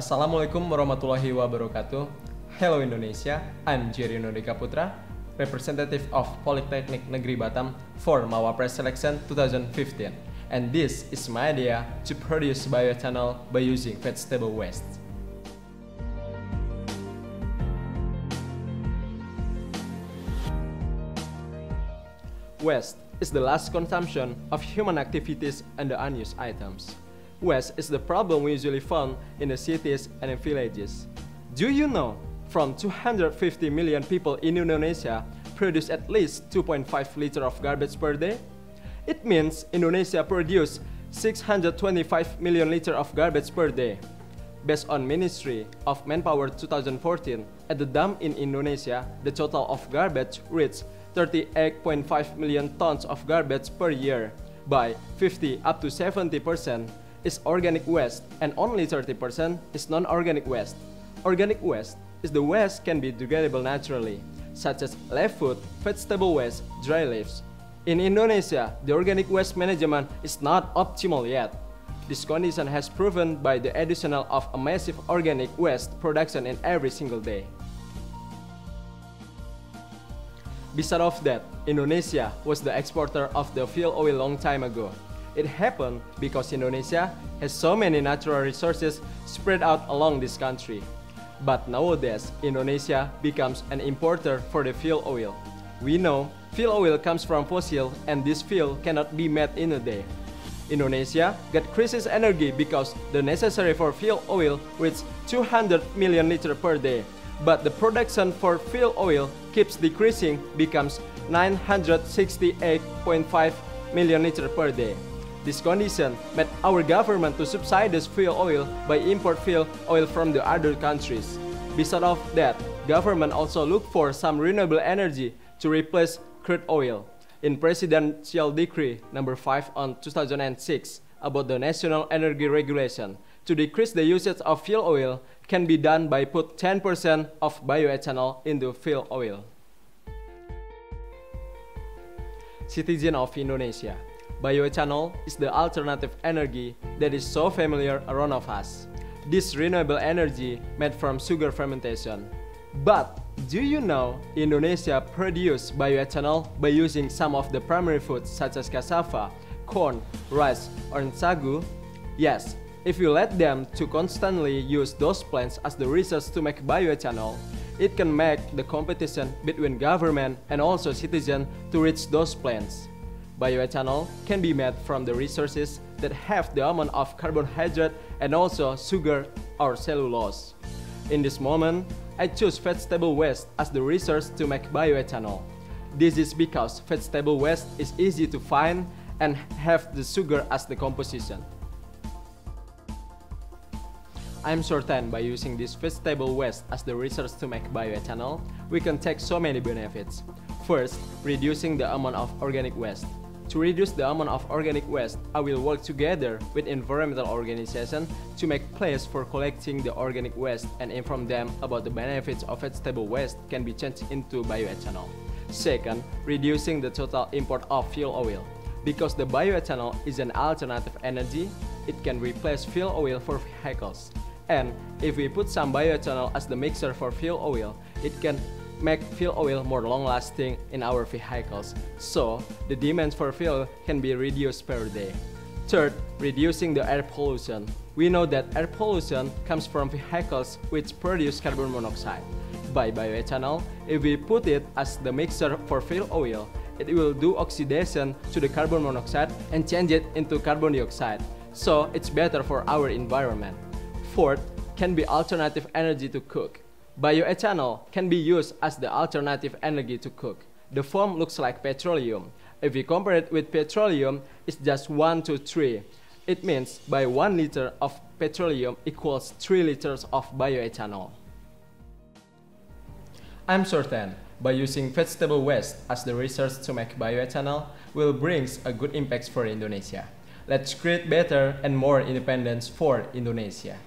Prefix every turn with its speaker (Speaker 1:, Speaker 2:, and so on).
Speaker 1: Assalamualaikum warahmatullahi wabarakatuh. Hello Indonesia, I'm Jerry Nodika Putra, representative of Polytechnic Negeri Batam for Mawapres Selection 2015. And this is my idea to produce bioethanol by using vegetable waste. Waste is the last consumption of human activities and the unused items. Waste is the problem we usually found in the cities and in villages. Do you know, from 250 million people in Indonesia produce at least 2.5 liters of garbage per day? It means Indonesia produces 625 million liters of garbage per day. Based on Ministry of Manpower 2014, at the dump in Indonesia, the total of garbage reached 38.5 million tons of garbage per year. By 50 up to 70% is organic waste and only 30% is non-organic waste. Organic waste is the waste can be degradable naturally, such as left food, vegetable waste, dry leaves. In Indonesia, the organic waste management is not optimal yet. This condition has proven by the additional of a massive organic waste production in every single day. Besides of that, Indonesia was the exporter of the fuel oil long time ago. It happened because Indonesia has so many natural resources spread out along this country. But nowadays, Indonesia becomes an importer for the fuel oil. We know fuel oil comes from fossil and this fuel cannot be made in a day. Indonesia got crisis energy because the necessary for fuel oil reaches 200 million liters per day. But the production for fuel oil keeps decreasing, becomes 968.5 million liters per day. This condition made our government to subsidize fuel oil by import fuel oil from the other countries. Besides of that, government also look for some renewable energy to replace crude oil. In Presidential Decree number 5 on 2006 about the National Energy Regulation, to decrease the usage of fuel oil can be done by put 10% of bioethanol into fuel oil. Citizen of Indonesia, bioethanol is the alternative energy that is so familiar around of us. This renewable energy made from sugar fermentation. But do you know Indonesia produces bioethanol by using some of the primary foods such as cassava, corn, rice, or sagu? Yes, if you let them to constantly use those plants as the resource to make bioethanol, it can make the competition between government and also citizens to reach those plants. Bioethanol can be made from the resources that have the amount of carbohydrate and also sugar or cellulose. In this moment, I choose vegetable waste as the resource to make bioethanol. This is because vegetable waste is easy to find and have the sugar as the composition. I'm certain by using this vegetable waste as the resource to make bioethanol, we can take so many benefits. First, reducing the amount of organic waste. To reduce the amount of organic waste, I will work together with environmental organizations to make place for collecting the organic waste and inform them about the benefits of vegetable waste can be changed into bioethanol. Second, reducing the total import of fuel oil. Because the bioethanol is an alternative energy, it can replace fuel oil for vehicles. And if we put some bioethanol as the mixer for fuel oil, it can make fuel oil more long-lasting in our vehicles, so the demand for fuel can be reduced per day. Third, reducing the air pollution. We know that air pollution comes from vehicles which produce carbon monoxide. By bioethanol, if we put it as the mixer for fuel oil, it will do oxidation to the carbon monoxide and change it into carbon dioxide, so it's better for our environment. Fourth, can be alternative energy to cook. Bioethanol can be used as the alternative energy to cook. The foam looks like petroleum. If we compare it with petroleum, it's just 1 to 3. It means by 1 liter of petroleum equals 3 liters of bioethanol. I'm certain by using vegetable waste as the resource to make bioethanol will bring a good impact for Indonesia. Let's create better and more independence for Indonesia.